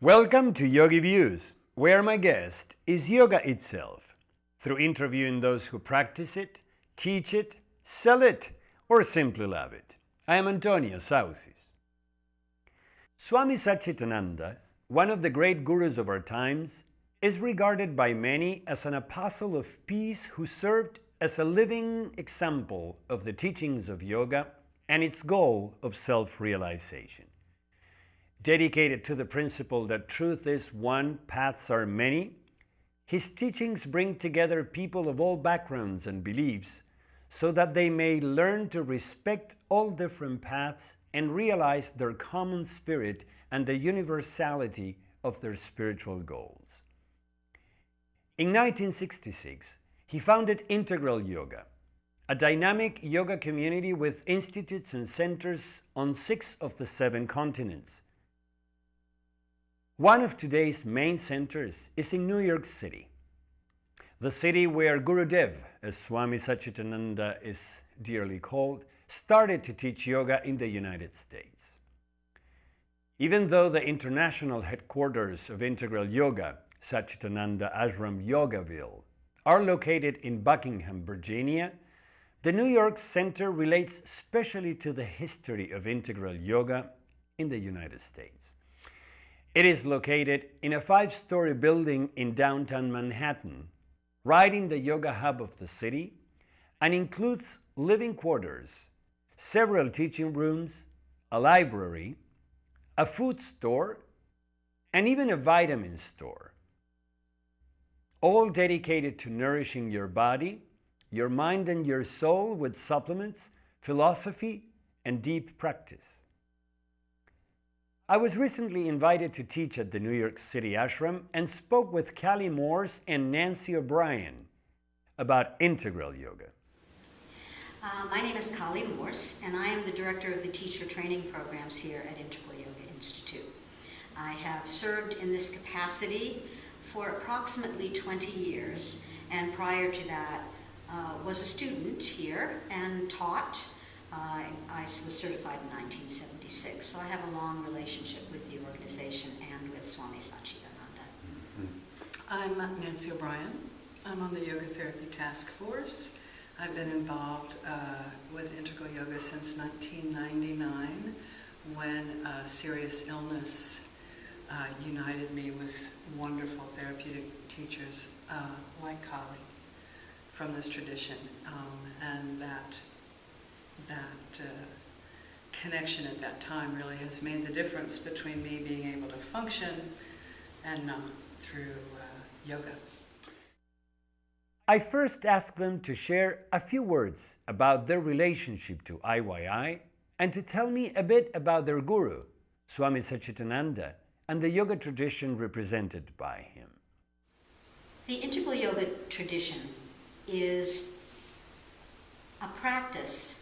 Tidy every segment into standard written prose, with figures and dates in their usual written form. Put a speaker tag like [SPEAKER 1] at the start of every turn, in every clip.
[SPEAKER 1] Welcome to YogiViews, where my guest is yoga itself, through interviewing those who practice it, teach it, sell it, or simply love it. I am Antonio Saucis. Swami Satchitananda, one of the great gurus of our times, is regarded by many as an apostle of peace who served as a living example of the teachings of yoga and its goal of self-realization. Dedicated to the principle that truth is one, paths are many, his teachings bring together people of all backgrounds and beliefs so that they may learn to respect all different paths and realize their common spirit and the universality of their spiritual goals. In 1966, he founded Integral Yoga, a dynamic yoga community with institutes and centers on 6 of the 7 continents. One of today's main centers is in New York City, the city where Gurudev, as Swami Satchitananda is dearly called, started to teach yoga in the United States. Even though the international headquarters of Integral Yoga, Satchitananda Ashram Yogaville, are located in Buckingham, Virginia, the New York Center relates specially to the history of Integral Yoga in the United States. It is located in a 5-story building in downtown Manhattan, right in the yoga hub of the city, and includes living quarters, several teaching rooms, a library, a food store, and even a vitamin store. All dedicated to nourishing your body, your mind and your soul with supplements, philosophy, and deep practice. I was recently invited to teach at the New York City ashram and spoke with Callie Morse and Nancy O'Brien about Integral Yoga.
[SPEAKER 2] My name is Callie Morse, and I am the director of the teacher training programs here at Integral Yoga Institute. I have served in this capacity for approximately 20 years, and prior to that was a student here and taught. I was certified in 1976, so I have a long relationship with the organization and with Swami Satchitananda.
[SPEAKER 3] I'm Nancy O'Brien. I'm on the Yoga Therapy Task Force. I've been involved with Integral Yoga since 1999, when serious illness united me with wonderful therapeutic teachers like Kali from this tradition, and that connection at that time really has made the difference between me being able to function and not through yoga.
[SPEAKER 1] I first asked them to share a few words about their relationship to IYI and to tell me a bit about their guru, Swami Satchitananda, and the yoga tradition represented by him.
[SPEAKER 2] The Integral Yoga tradition is a practice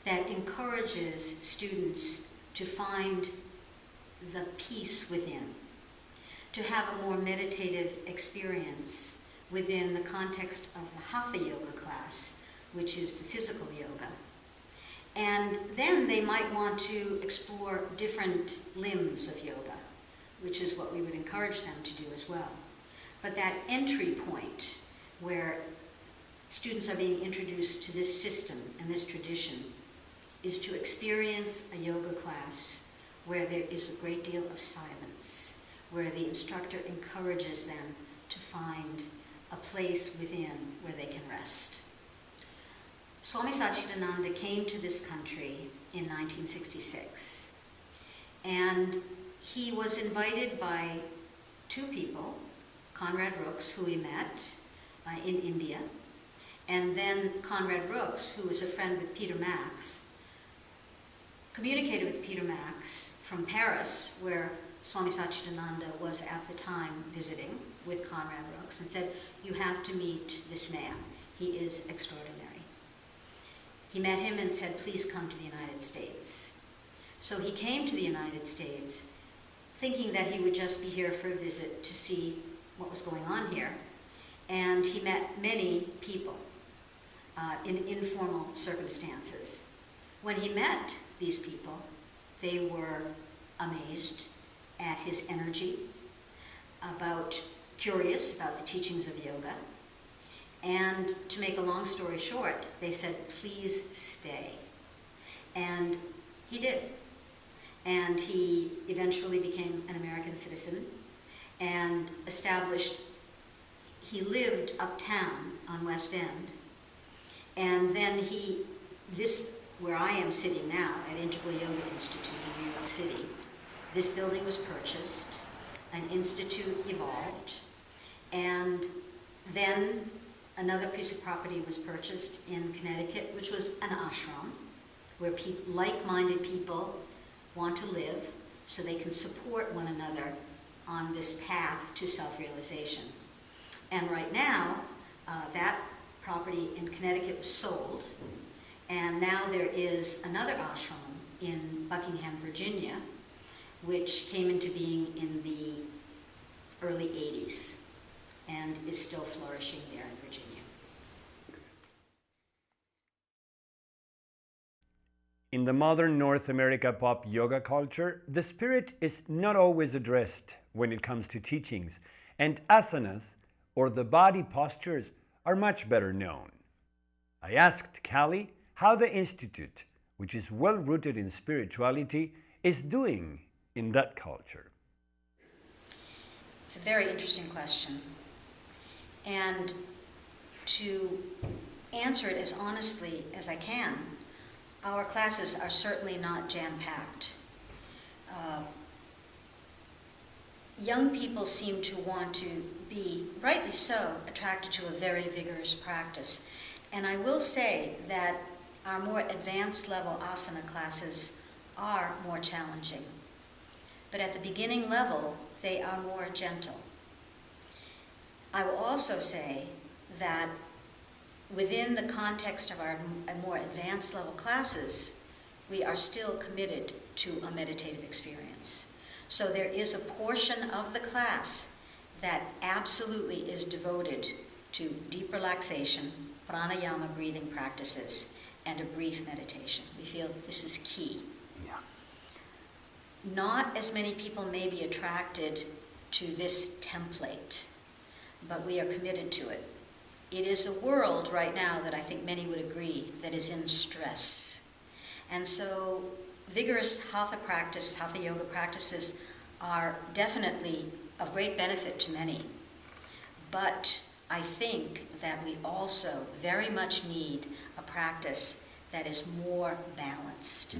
[SPEAKER 2] that encourages students to find the peace within, to have a more meditative experience within the context of the Hatha Yoga class, which is the physical yoga. And then they might want to explore different limbs of yoga, which is what we would encourage them to do as well. But that entry point where students are being introduced to this system and this tradition is to experience a yoga class where there is a great deal of silence, where the instructor encourages them to find a place within where they can rest. Swami Satchitananda came to this country in 1966, and he was invited by 2 people, Conrad Rooks, who he met in India, and then Conrad Rooks, who was a friend with Peter Max, communicated with Peter Max from Paris, where Swami Satchitananda was at the time visiting with Conrad Rooks, and said, "You have to meet this man. He is extraordinary." He met him and said, "Please come to the United States." So he came to the United States thinking that he would just be here for a visit to see what was going on here. And he met many people in informal circumstances. When he met these people, they were amazed at his energy, curious about the teachings of yoga. And to make a long story short, they said, please stay. And he did. And he eventually became an American citizen and he lived uptown on West End. And then where I am sitting now, at Integral Yoga Institute in New York City, this building was purchased, an institute evolved, and then another piece of property was purchased in Connecticut, which was an ashram, where like-minded people want to live so they can support one another on this path to self-realization. And right now, that property in Connecticut was sold, and now there is another ashram in Buckingham, Virginia, which came into being in the early 80s and is still flourishing there in Virginia.
[SPEAKER 1] In the modern North America pop yoga culture, the spirit is not always addressed when it comes to teachings, and asanas, or the body postures, are much better known. I asked Callie how the Institute, which is well rooted in spirituality, is doing in that culture.
[SPEAKER 2] It's a very interesting question. And to answer it as honestly as I can, our classes are certainly not jam-packed. Young people seem to want to be, rightly so, attracted to a very vigorous practice. And I will say that our more advanced level asana classes are more challenging. But at the beginning level, they are more gentle. I will also say that within the context of our more advanced level classes, we are still committed to a meditative experience. So there is a portion of the class that absolutely is devoted to deep relaxation, pranayama breathing practices, and a brief meditation. We feel that this is key.
[SPEAKER 1] Yeah.
[SPEAKER 2] Not as many people may be attracted to this template, but we are committed to it. It is a world right now that I think many would agree that is in stress. And so vigorous hatha yoga practices are definitely of great benefit to many. But I think that we also very much need a practice that is more balanced.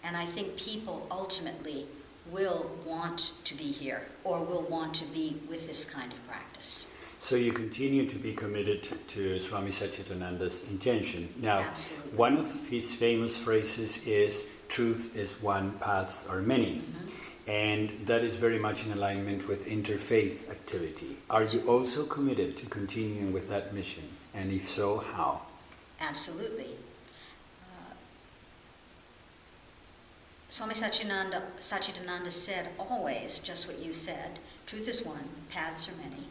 [SPEAKER 2] And I think people ultimately will want to be here or will want to be with this kind of practice.
[SPEAKER 4] So you continue to be committed to Swami Satchidananda's intention. Now,
[SPEAKER 2] Absolutely.
[SPEAKER 4] One of his famous phrases is, truth is one, paths are many. And that is very much in alignment with interfaith activity. Are you also committed to continuing with that mission? And if so, how?
[SPEAKER 2] Absolutely. Swami Satchidananda said always just what you said, truth is one, paths are many.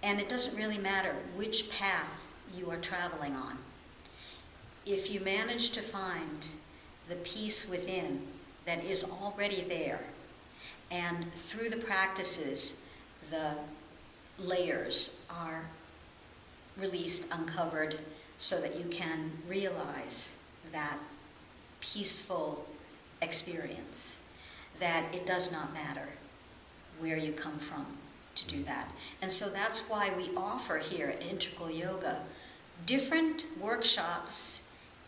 [SPEAKER 2] And it doesn't really matter which path you are traveling on. If you manage to find the peace within that is already there, and through the practices, the layers are released, uncovered, so that you can realize that peaceful experience, that it does not matter where you come from to do that. And so that's why we offer here at Integral Yoga different workshops,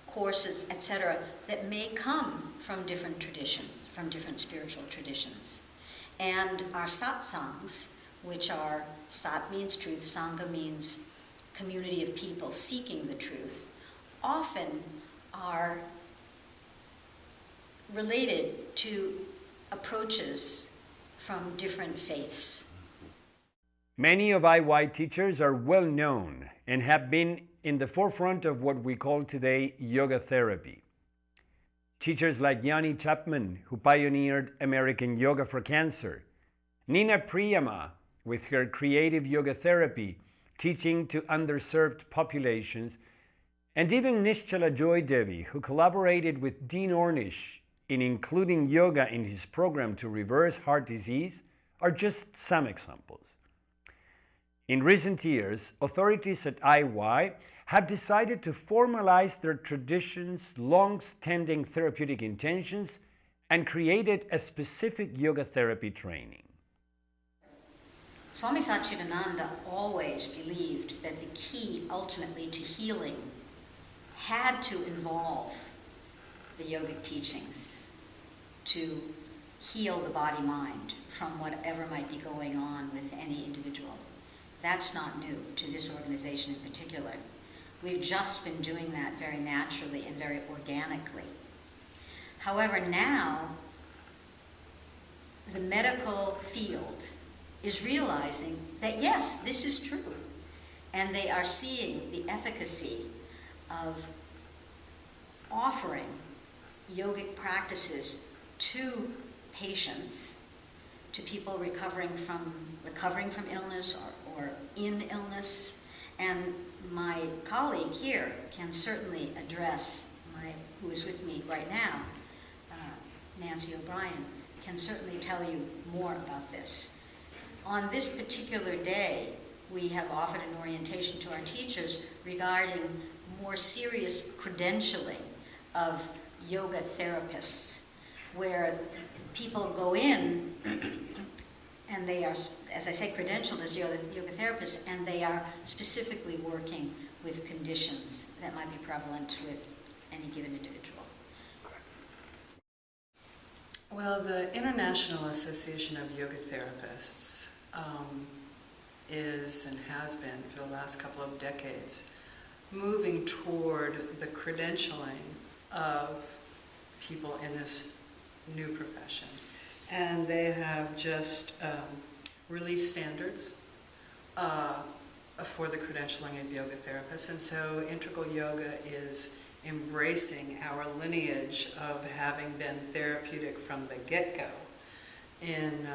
[SPEAKER 2] courses, etc., that may come from different traditions, from different spiritual traditions. And our satsangs, which are, sat means truth, sangha means community of people seeking the truth, often are related to approaches from different faiths.
[SPEAKER 1] Many of IYI teachers are well known and have been in the forefront of what we call today yoga therapy. Teachers like Yanni Chapman, who pioneered American Yoga for Cancer, Nina Priyama, with her creative yoga therapy, teaching to underserved populations, and even Nischala Joy Devi, who collaborated with Dean Ornish in including yoga in his program to reverse heart disease, are just some examples. In recent years, authorities at IYI have decided to formalize their tradition's long-standing therapeutic intentions and created a specific yoga therapy training.
[SPEAKER 2] Swami Satchidananda always believed that the key ultimately to healing had to involve the yogic teachings to heal the body-mind from whatever might be going on with any individual. That's not new to this organization in particular. We've just been doing that very naturally and very organically. However, now the medical field is realizing that yes, this is true, and they are seeing the efficacy of offering yogic practices to patients, to people recovering from illness or in illness. And my colleague here can certainly address, who is with me right now, Nancy O'Brien, can certainly tell you more about this. On this particular day, we have offered an orientation to our teachers regarding more serious credentialing of yoga therapists, where people go in and they are, as I say, credentialed as yoga therapists, and they are specifically working with conditions that might be prevalent with any given individual.
[SPEAKER 3] Well, the International Association of Yoga Therapists is and has been for the last couple of decades moving toward the credentialing of people in this new profession. And they have just released standards for the credentialing of yoga therapists. And so integral yoga is embracing our lineage of having been therapeutic from the get-go in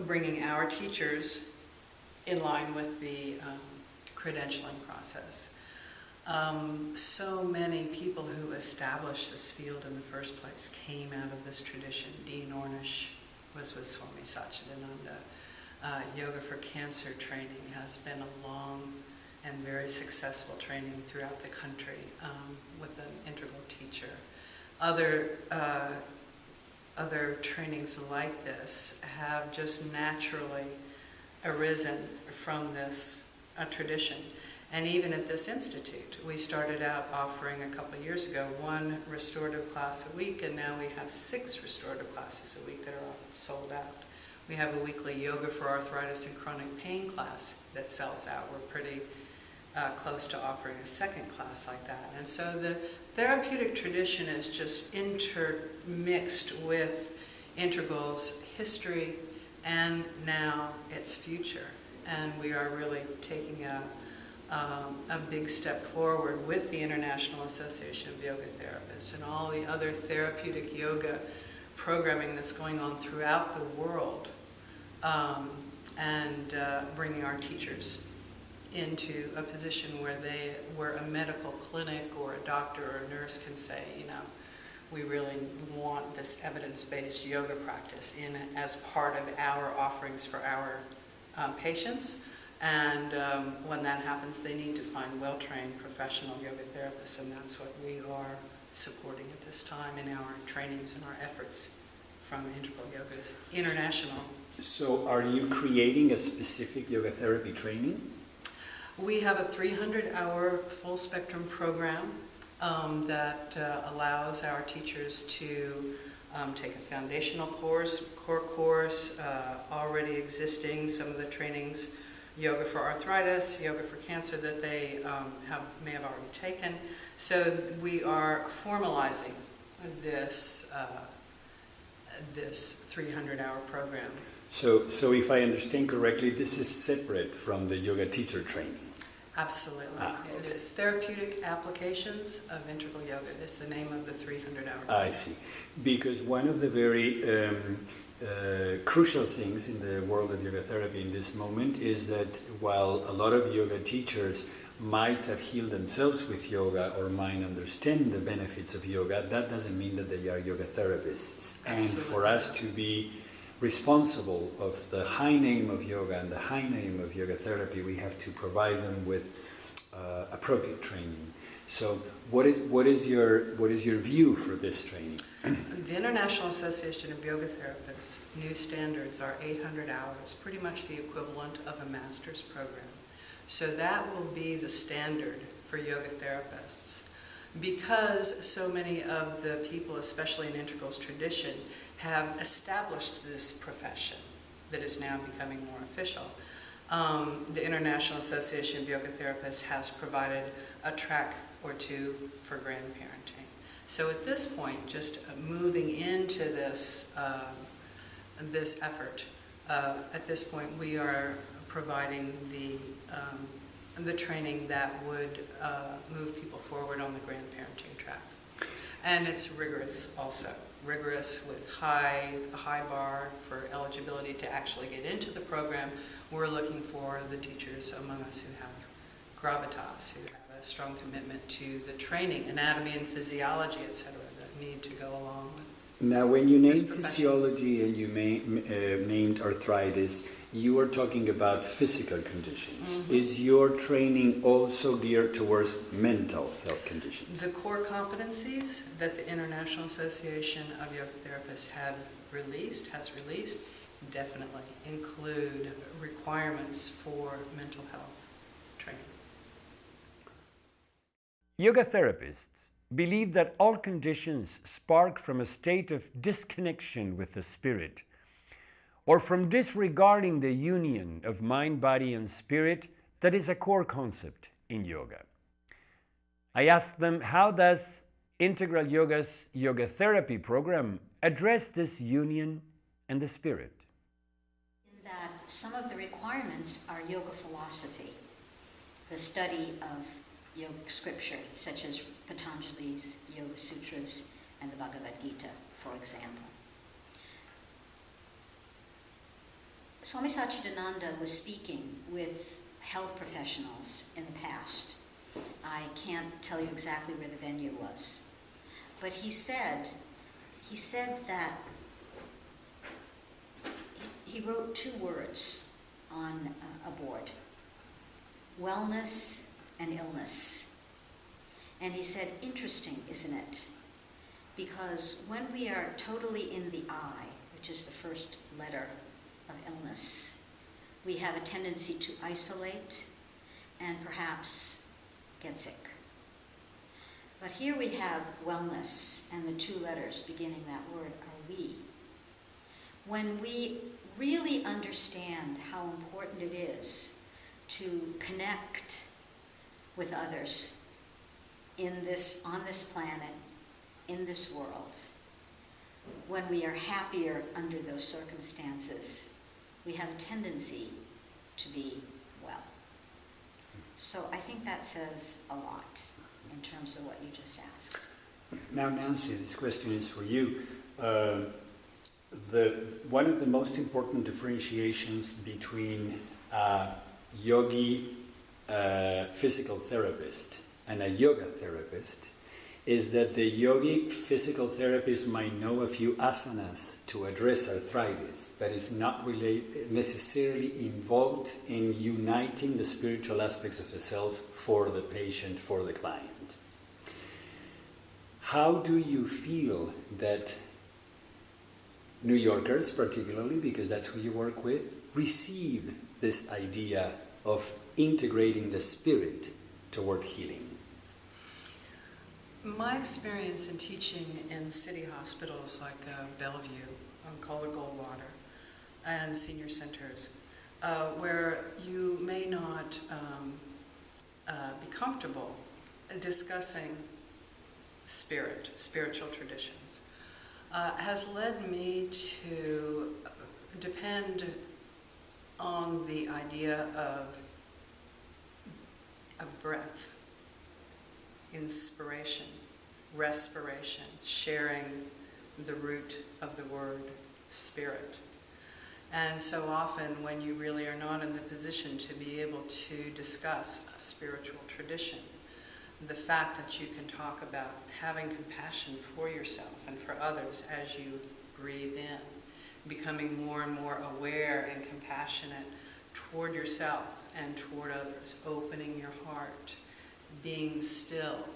[SPEAKER 3] bringing our teachers in line with the credentialing process. So many people who established this field in the first place came out of this tradition. Dean Ornish was with Swami Satchidananda. Yoga for Cancer training has been a long and very successful training throughout the country with an integral teacher. Other trainings like this have just naturally arisen from this tradition. And even at this institute, we started out offering a couple of years ago 1 restorative class a week, and now we have 6 restorative classes a week that are often sold out. We have a weekly yoga for arthritis and chronic pain class that sells out. We're pretty close to offering a 2nd class like that. And so the therapeutic tradition is just intermixed with Integral's history and now its future. And we are really taking a big step forward with the International Association of Yoga Therapists and all the other therapeutic yoga programming that's going on throughout the world, and bringing our teachers into a position where a medical clinic or a doctor or a nurse can say, you know, we really want this evidence-based yoga practice in as part of our offerings for our patients. And when that happens, they need to find well-trained professional yoga therapists, and that's what we are supporting at this time in our trainings and our efforts from Integral Yoga's International.
[SPEAKER 4] So are you creating a specific yoga therapy training?
[SPEAKER 3] We have a 300-hour full-spectrum program that allows our teachers to take a foundational course, core course, already existing, some of the trainings, yoga for arthritis, yoga for cancer that they may have already taken. So we are formalizing this 300-hour program.
[SPEAKER 4] So if I understand correctly, this is separate from the yoga teacher training.
[SPEAKER 3] Absolutely. It's Therapeutic Applications of Integral Yoga is the name of the 300-hour program.
[SPEAKER 4] I see. Because one of the very crucial things in the world of yoga therapy in this moment is that while a lot of yoga teachers might have healed themselves with yoga or might understand the benefits of yoga, that doesn't mean that they are yoga therapists.
[SPEAKER 3] Absolutely.
[SPEAKER 4] And for us to be responsible of the high name of yoga and the high name of yoga therapy, we have to provide them with appropriate training. So what is your view for this training?
[SPEAKER 3] The International Association of Yoga Therapists new standards are 800 hours, pretty much the equivalent of a master's program. So that will be the standard for yoga therapists. Because so many of the people, especially in Integral's tradition, have established this profession that is now becoming more official, the International Association of Yoga Therapists has provided a track or two for grandparenting. So at this point, just moving into this this effort, at this point we are providing the training that would move people forward on the grandparenting track. And it's rigorous also. Rigorous with a high bar for eligibility to actually get into the program. We're looking for the teachers among us who have gravitas, who have a strong commitment to the training, anatomy and physiology, etc., that need to go along with.
[SPEAKER 4] Now, when you named physiology and you named arthritis, you are talking about physical conditions. Mm-hmm. Is your training also geared towards mental health conditions?
[SPEAKER 3] The core competencies that the International Association of Yoga Therapists has released, definitely include requirements for mental health training.
[SPEAKER 1] Yoga therapists believe that all conditions spark from a state of disconnection with the spirit, or from disregarding the union of mind, body, and spirit that is a core concept in yoga. I asked them, how does Integral Yoga's yoga therapy program address this union and the spirit?
[SPEAKER 2] In that some of the requirements are yoga philosophy, the study of yogic scripture, such as Patanjali's Yoga Sutras and the Bhagavad Gita, for example. Swami Satchidananda was speaking with health professionals in the past. I can't tell you exactly where the venue was, but he said that he wrote two words on a board: wellness and illness. And he said, interesting, isn't it? Because when we are totally in the I, which is the first letter of illness, we have a tendency to isolate and perhaps get sick. But here we have wellness, and the two letters beginning that word are we. When we really understand how important it is to connect with others on this planet, in this world, when we are happier under those circumstances, we have a tendency to be well. So I think that says a lot in terms of what you just asked.
[SPEAKER 4] Now, Nancy, this question is for you. One of the most important differentiations between a yogi physical therapist and a yoga therapist is that the yogic physical therapist might know a few asanas to address arthritis, but is not really necessarily involved in uniting the spiritual aspects of the self for the patient, for the client. How do you feel that New Yorkers, particularly, because that's who you work with, receive this idea of integrating the spirit toward healing?
[SPEAKER 3] My experience in teaching in city hospitals like Bellevue, Kohler Goldwater, and senior centers, where you may not be comfortable discussing spiritual traditions, has led me to depend on the idea of breath, inspiration, respiration, sharing the root of the word spirit. And so often when you really are not in the position to be able to discuss a spiritual tradition, the fact that you can talk about having compassion for yourself and for others as you breathe in, becoming more and more aware and compassionate toward yourself and toward others, opening your heart, being still.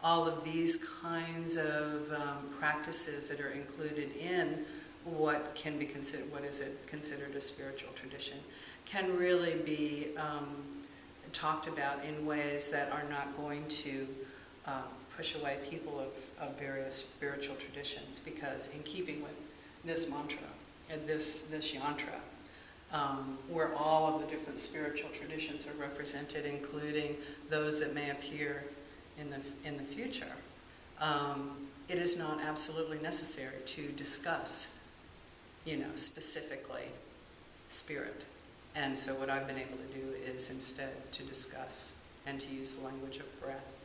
[SPEAKER 3] All of these kinds of practices that are included in what can be considered, what is it considered a spiritual tradition, can really be talked about in ways that are not going to push away people of various spiritual traditions, because in keeping with this mantra and this yantra, where all of the different spiritual traditions are represented, including those that may appear in the future, it is not absolutely necessary to discuss, specifically spirit. And so what I've been able to do is instead to discuss and to use the language of breath.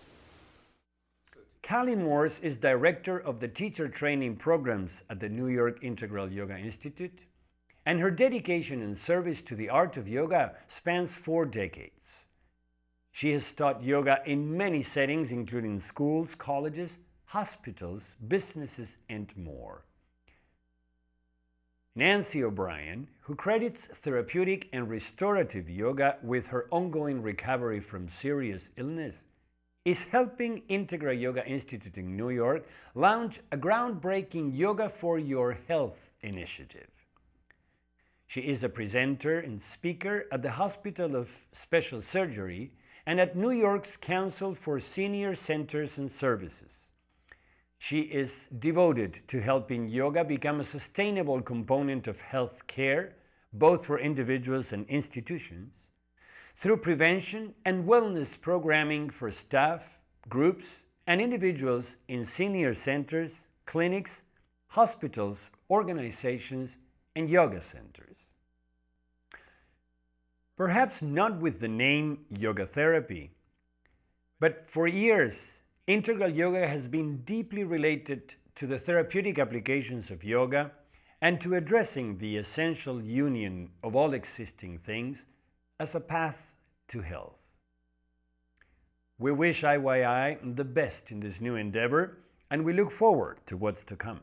[SPEAKER 1] Callie Morse is director of the teacher training programs at the New York Integral Yoga Institute, and her dedication and service to the art of yoga spans 4 decades. She has taught yoga in many settings, including schools, colleges, hospitals, businesses, and more. Nancy O'Brien, who credits therapeutic and restorative yoga with her ongoing recovery from serious illness, is helping Integra Yoga Institute in New York launch a groundbreaking Yoga for Your Health initiative. She is a presenter and speaker at the Hospital of Special Surgery and at New York's Council for Senior Centers and Services. She is devoted to helping yoga become a sustainable component of health care, both for individuals and institutions, through prevention and wellness programming for staff, groups, and individuals in senior centers, clinics, hospitals, organizations, and yoga centers. Perhaps not with the name yoga therapy, but for years, integral yoga has been deeply related to the therapeutic applications of yoga and to addressing the essential union of all existing things as a path to health. We wish IYI the best in this new endeavor, and we look forward to what's to come.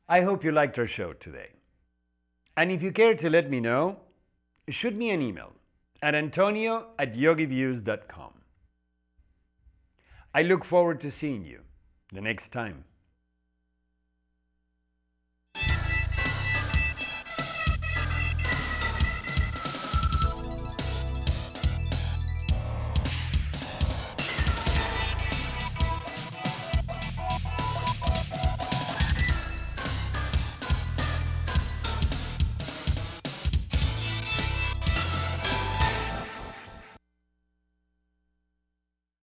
[SPEAKER 1] I hope you liked our show today. And if you care to let me know, shoot me an email at antonio@yogiviews.com. I look forward to seeing you the next time.